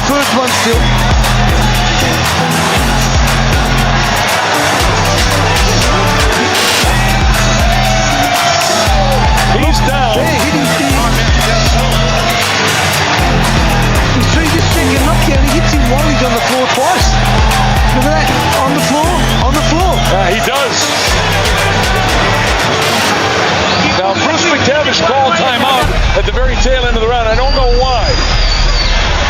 first one still. He's down. They're hitting the... You see this second knockdown, he hits him while he's on the floor twice. Look at that, on the floor, on the floor. He does. Now, Bruce McTavish called timeout at the very tail end of the round. I don't know why,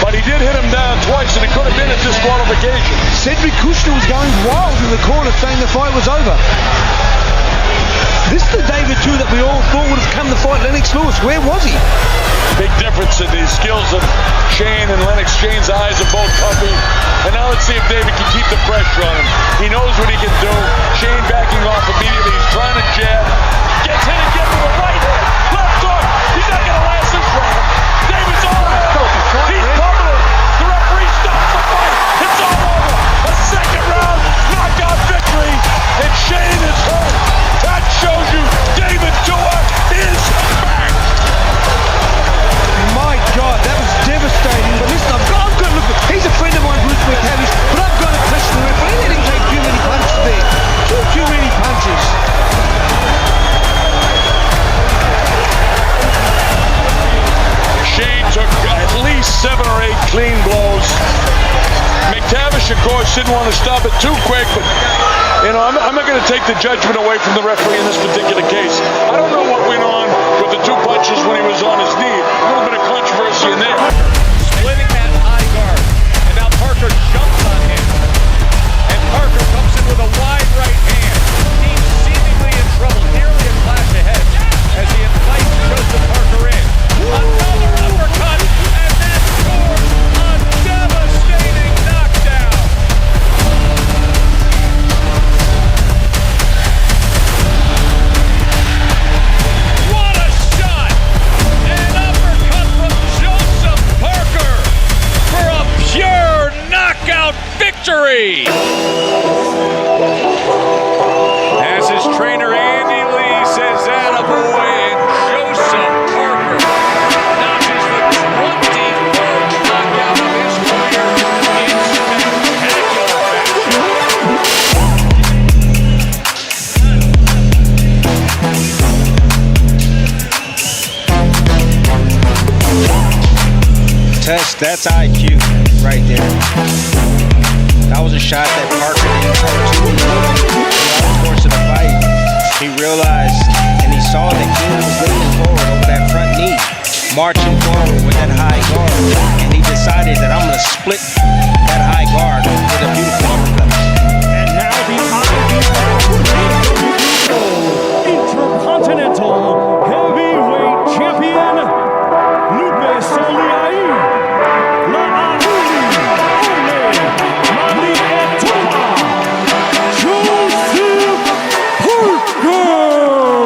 but he did hit him down twice, and it could have been a disqualification. Cedric Kushner was going wild in the corner, saying the fight was over. This is the David too that we all thought would have come to fight Lennox Lewis. Where was he? Big difference in the skills of Shane and Lennox. Shane's eyes are both puffy. And now let's see if David can keep the pressure on him. He knows what he can do. Shane backing off immediately. He's trying to jab. Gets hit again with a right hand. Left hook. He's not going to last this round. David's all over. He's pummeling. The referee stops the fight. It's all over. A second round knockout victory. And Shane is hurt. That shows you David Tua is back. My God, that was devastating. But listen, I've got to look. He's a friend of mine, Bruce McTavish, but I've got to question the referee. He didn't take too many punches there. Too many punches. Shane took at least 7 or 8 clean blows. McTavish, of course, didn't want to stop it too quick, but I'm not going to take the judgment away from the referee in this particular case. I don't know what went on with the 2 punches when he was on his knee. A little bit of controversy in there. Splitting that high guard, and now Parker jumps on him, and Parker comes in with a wide right hand. He's seemingly in trouble, nearly a clash ahead as he invites Joseph Parker in. Another uppercut, and that scores a devastating knockdown. What a shot! An uppercut from Joseph Parker for a pure knockout victory! As his trainer Andy Lee says, attaboy, and Joseph Parker notches the 23rd knockout of his career in spectacular Test, that's IQ right there. That was a shot that Parker didn't throw to him. Throughout the course of the fight, he realized and he saw that King was leaning forward over that front knee, marching forward with that high guard, and he decided that I'm going to split that high guard